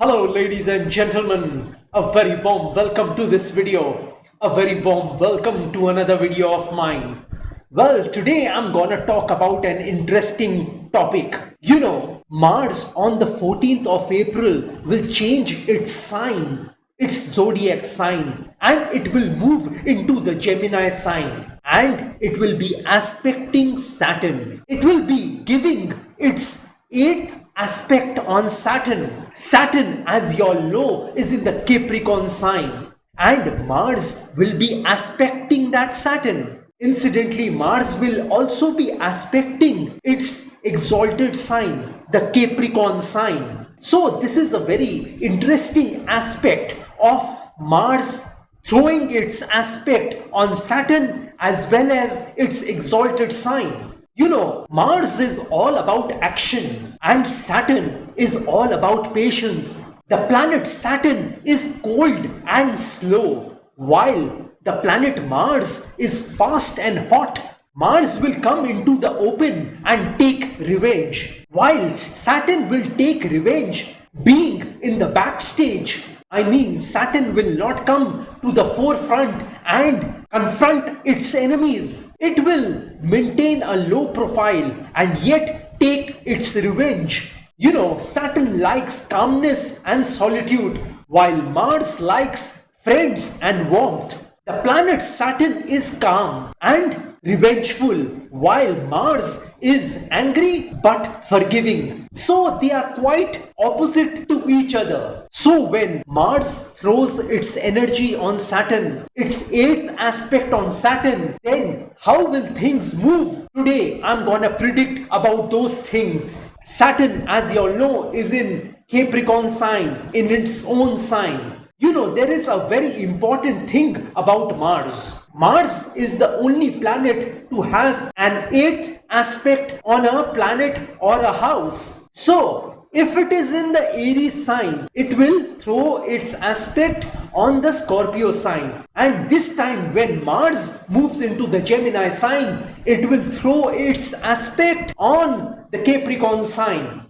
Hello ladies and gentlemen, a very warm welcome to this video, a very warm welcome to another video of mine. Well, today I'm gonna talk about an interesting topic. Mars on the 14th of April will change its sign, its zodiac sign, and it will move into the Gemini sign, and it will be aspecting Saturn. It will be giving its 8th aspect on Saturn. Saturn, as you all know, is in the Capricorn sign, and Mars will be aspecting that Saturn. Incidentally, Mars will also be aspecting its exalted sign, the Capricorn sign. So this is a very interesting aspect of Mars throwing its aspect on Saturn as well as its exalted sign. Mars is all about action and Saturn is all about patience. The planet Saturn is cold and slow, while the planet Mars is fast and hot. Mars will come into the open and take revenge, while Saturn will take revenge being in the backstage. Saturn will not come to the forefront and confront its enemies. It will maintain a low profile and yet take its revenge. Saturn likes calmness and solitude, while Mars likes friends and warmth. The planet Saturn is calm and revengeful, while Mars is angry but forgiving. So they are quite opposite to each other. So when Mars throws its energy on Saturn, its 8th aspect on Saturn, then how will things move? Today I'm gonna predict about those things. Saturn, as you all know, is in Capricorn sign, in its own sign. There is a very important thing about Mars. Mars is the only planet to have an 8th aspect on a planet or a house. So, if it is in the Aries sign, it will throw its aspect on the Scorpio sign. And this time when Mars moves into the Gemini sign, it will throw its aspect on the Capricorn sign.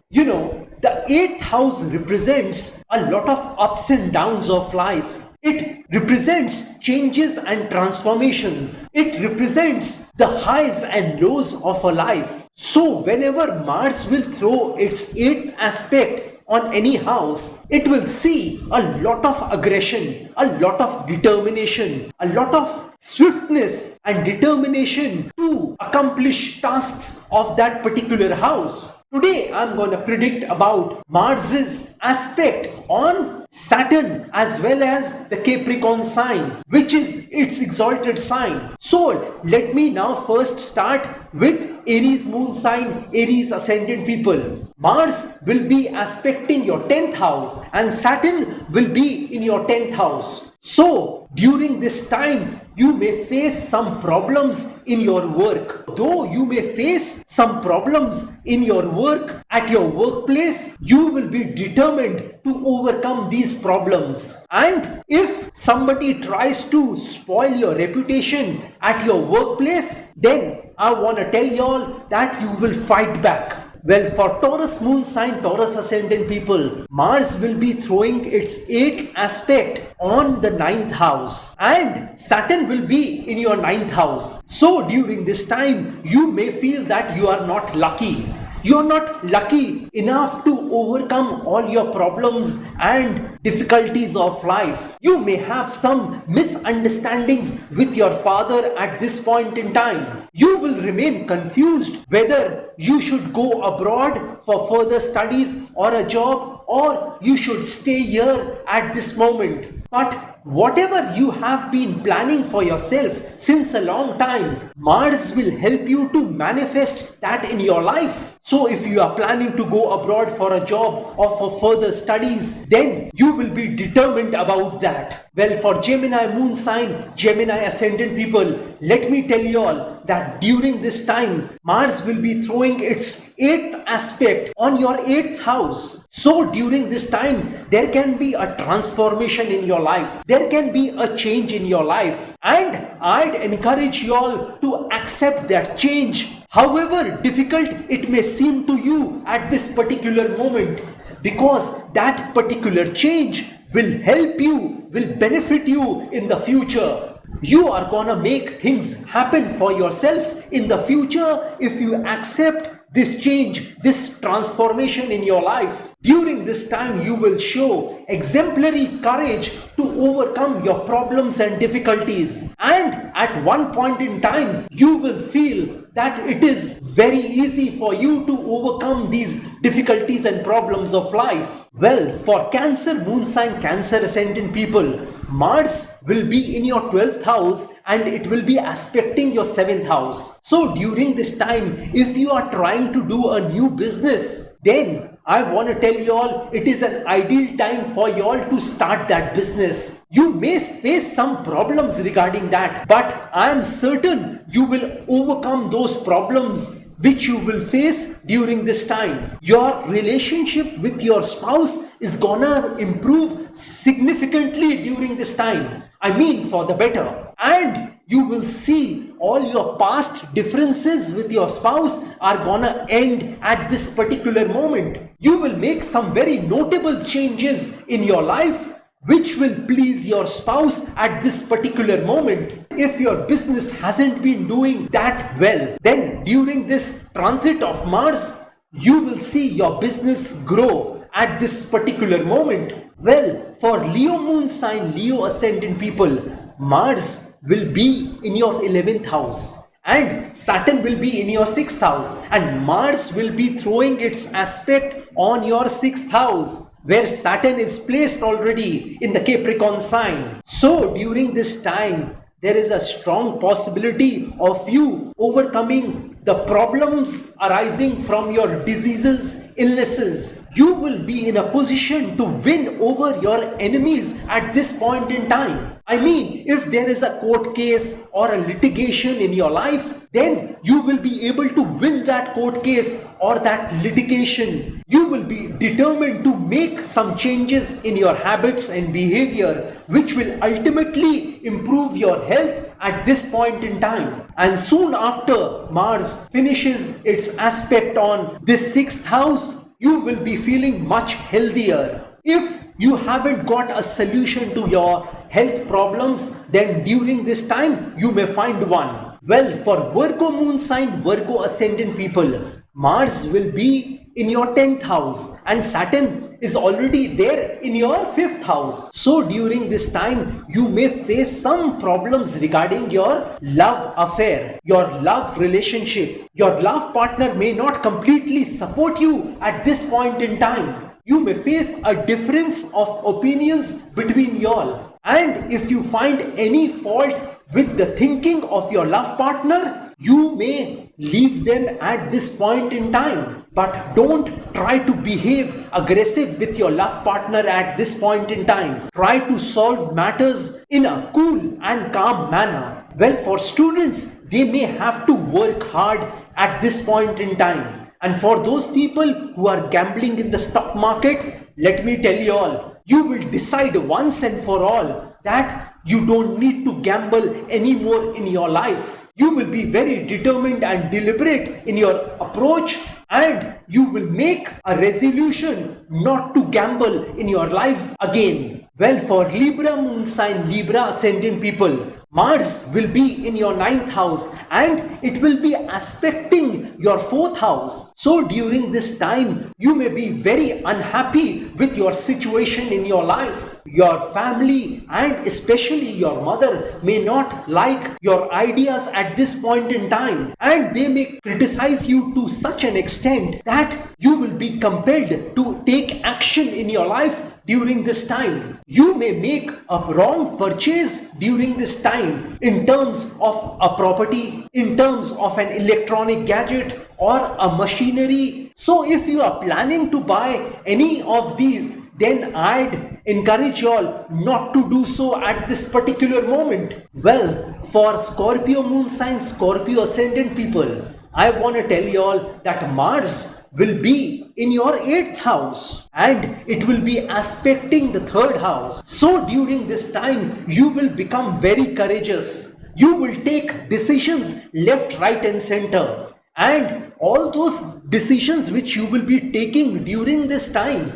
The 8th house represents a lot of ups and downs of life. It represents changes and transformations. It represents the highs and lows of a life. So whenever Mars will throw its 8th aspect on any house, it will see a lot of aggression, a lot of determination, a lot of swiftness and determination to accomplish tasks of that particular house. Today I'm going to predict about Mars's aspect on Saturn as well as the Capricorn sign, which is its exalted sign. So let me now first start with Aries moon sign, Aries ascendant people. Mars will be aspecting your 10th house and Saturn will be in your 10th house. So during this time, you may face some problems in your work. Though you may face some problems in your work at your workplace, you will be determined to overcome these problems. And if somebody tries to spoil your reputation at your workplace, then I want to tell y'all that you will fight back. Well, for Taurus moon sign, Taurus ascendant people, Mars will be throwing its 8th aspect on the 9th house and Saturn will be in your 9th house. So during this time, you may feel that you are not lucky. You're not lucky enough to overcome all your problems and difficulties of life. You may have some misunderstandings with your father at this point in time. You will remain confused whether you should go abroad for further studies or a job, or you should stay here at this moment. But whatever you have been planning for yourself since a long time, Mars will help you to manifest that in your life. So if you are planning to go abroad for a job or for further studies, then you will be determined about that. Well, for Gemini moon sign, Gemini ascendant people, let me tell you all that during this time, Mars will be throwing its 8th aspect on your 8th house. So during this time, there can be a transformation in your life. There can be a change in your life. And I'd encourage you all to accept that change, however difficult it may seem to you at this particular moment. because that particular change will help you, will benefit you in the future. You are gonna make things happen for yourself in the future if you accept this change, this transformation in your life. During this time, you will show exemplary courage to overcome your problems and difficulties. And at one point in time, you will feel that it is very easy for you to overcome these difficulties and problems of life. Well, for Cancer moon sign, Cancer ascendant people, Mars will be in your 12th house and it will be aspecting your 7th house. So during this time, if you are trying to do a new business, then I want to tell you all, it is an ideal time for you all to start that business. You may face some problems regarding that, but I am certain you will overcome those problems which you will face during this time. Your relationship with your spouse is gonna improve significantly during this time. I mean for the better. And you will see all your past differences with your spouse are gonna end at this particular moment. You will make some very notable changes in your life which will please your spouse at this particular moment. If your business hasn't been doing that well, then during this transit of Mars, you will see your business grow at this particular moment. Well, for Leo moon sign, Leo ascendant people, Mars will be in your 11th house and Saturn will be in your 6th house, and Mars will be throwing its aspect on your 6th house, where Saturn is placed already in the Capricorn sign. So during this time, there is a strong possibility of you overcoming the problems arising from your diseases, illnesses. You will be in a position to win over your enemies at this point in time. I mean, if there is a court case or a litigation in your life, then you will be able to win that court case or that litigation. You will be determined to make some changes in your habits and behavior, which will ultimately improve your health at this point in time. And soon after Mars finishes its aspect on this 6th house, you will be feeling much healthier. If you haven't got a solution to your health problems, then during this time you may find one. Well, for Virgo moon sign, Virgo ascendant people, Mars will be in your 10th house and Saturn is already there in your 5th house. So during this time, you may face some problems regarding your love affair, your love relationship. Your love partner may not completely support you at this point in time. You may face a difference of opinions between y'all. And if you find any fault with the thinking of your love partner, you may leave them at this point in time. But don't try to behave aggressive with your love partner at this point in time. Try to solve matters in a cool and calm manner. Well, for students, they may have to work hard at this point in time. And for those people who are gambling in the stock market, let me tell you all, you will decide once and for all that you don't need to gamble anymore in your life. You will be very determined and deliberate in your approach, and you will make a resolution not to gamble in your life again. Well, for Libra moon sign, Libra ascendant people, Mars will be in your 9th house and it will be aspecting your 4th house. So during this time, you may be very unhappy with your situation in your life. Your family and especially your mother may not like your ideas at this point in time, and they may criticize you to such an extent that you will be compelled to take action in your life during this time. You may make a wrong purchase during this time in terms of a property, in terms of an electronic gadget or a machinery. So if you are planning to buy any of these, then I'd encourage you all not to do so at this particular moment. Well, for Scorpio moon sign, Scorpio ascendant people, I want to tell you all that Mars will be in your 8th house and it will be aspecting the 3rd house. So during this time, you will become very courageous. You will take decisions left, right and center. And all those decisions which you will be taking during this time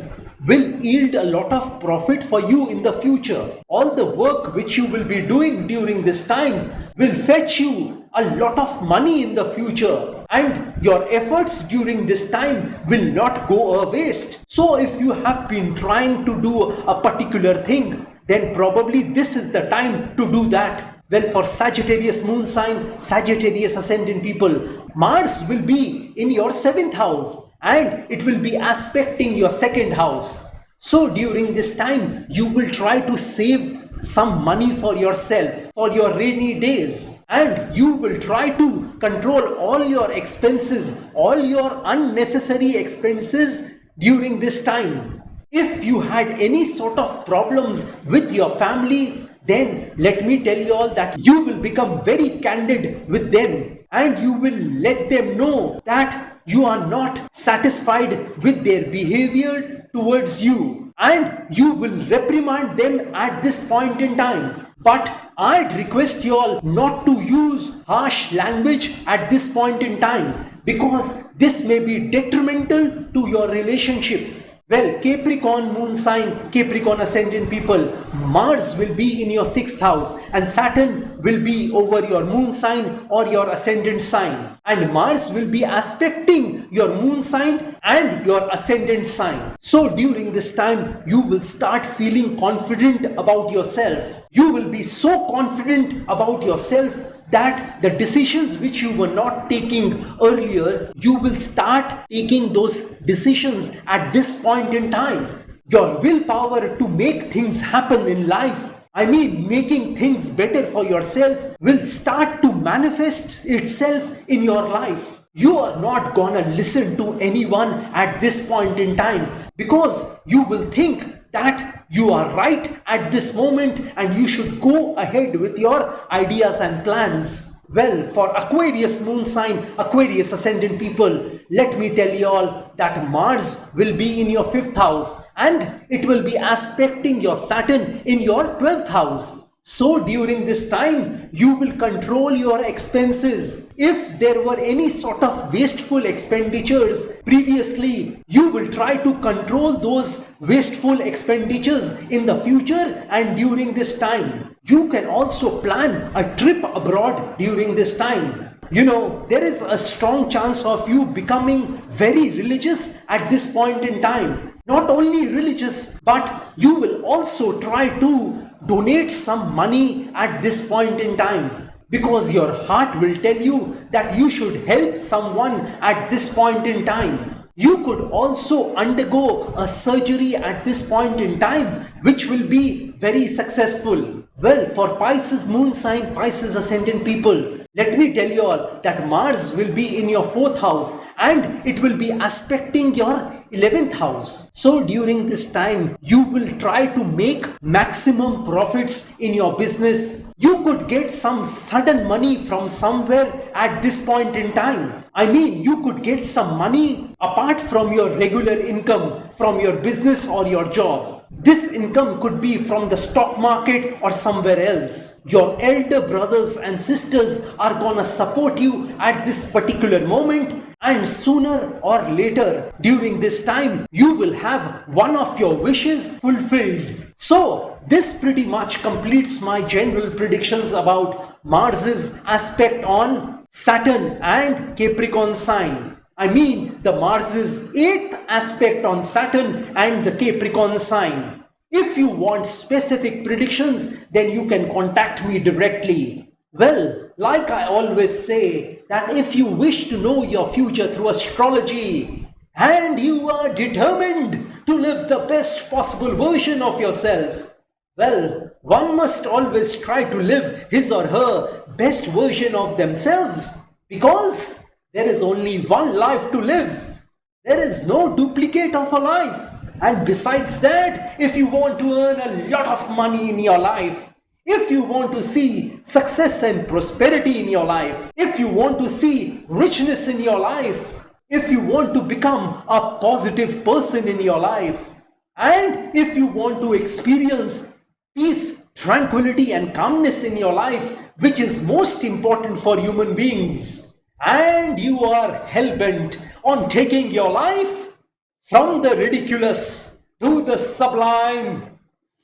will yield a lot of profit for you in the future. All the work which you will be doing during this time will fetch you a lot of money in the future, and your efforts during this time will not go a waste. So if you have been trying to do a particular thing, then probably this is the time to do that. Well, for Sagittarius moon sign, Sagittarius ascendant people, Mars will be in your 7th house and it will be aspecting your 2nd house. So during this time, you will try to save some money for yourself, for your rainy days, and you will try to control all your expenses, all your unnecessary expenses during this time. If you had any sort of problems with your family, then let me tell you all that you will become very candid with them and you will let them know that you are not satisfied with their behavior towards you, and you will reprimand them at this point in time. But I'd request you all not to use harsh language at this point in time, because this may be detrimental to your relationships. Well, Capricorn moon sign, Capricorn ascendant people, Mars will be in your 6th house and Saturn will be over your moon sign or your ascendant sign. And Mars will be aspecting your moon sign and your ascendant sign. So during this time, you will start feeling confident about yourself. You will be so confident about yourself that the decisions which you were not taking earlier, you will start taking those decisions at this point in time. Your willpower to make things happen in life, I mean making things better for yourself, will start to manifest itself in your life. You are not gonna listen to anyone at this point in time, because you will think that you are right at this moment and you should go ahead with your ideas and plans. Well, for Aquarius moon sign, Aquarius ascendant people, let me tell you all that Mars will be in your 5th house and it will be aspecting your Saturn in your 12th house. So during this time, you will control your expenses. If there were any sort of wasteful expenditures previously, you will try to control those wasteful expenditures in the future and during this time. You can also plan a trip abroad during this time. You know, there is a strong chance of you becoming very religious at this point in time. Not only religious, but you will also try to donate some money at this point in time, because your heart will tell you that you should help someone at this point in time. You could also undergo a surgery at this point in time, which will be very successful. Well, for Pisces moon sign, Pisces ascendant people, let me tell you all that Mars will be in your 4th house and it will be aspecting your 11th house. So during this time, you will try to make maximum profits in your business. You could get some sudden money from somewhere at this point in time. I mean, you could get some money apart from your regular income from your business or your job. This income could be from the stock market or somewhere else. Your elder brothers and sisters are gonna support you at this particular moment, and sooner or later during this time you will have one of your wishes fulfilled. So this pretty much completes my general predictions about Mars's aspect on Saturn and Capricorn sign. I mean the Mars's 8th aspect on Saturn and the Capricorn sign. If you want specific predictions, then you can contact me directly. Well, like I always say, that if you wish to know your future through astrology and you are determined to live the best possible version of yourself, well, one must always try to live his or her best version of themselves, because there is only one life to live. There is no duplicate of a life. And besides that, if you want to earn a lot of money in your life, if you want to see success and prosperity in your life, if you want to see richness in your life, if you want to become a positive person in your life, and if you want to experience peace, tranquility and calmness in your life, which is most important for human beings, and you are hell-bent on taking your life from the ridiculous to the sublime,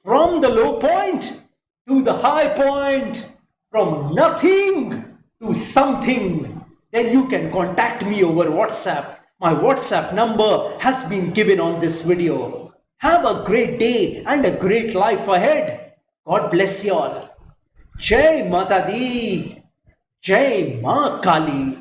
from the low point to the high point, from nothing to something, then you can contact me over WhatsApp. My WhatsApp number has been given on this video. Have a great day and a great life ahead. God bless you all. Jai Mata Di, Jai Ma Kali.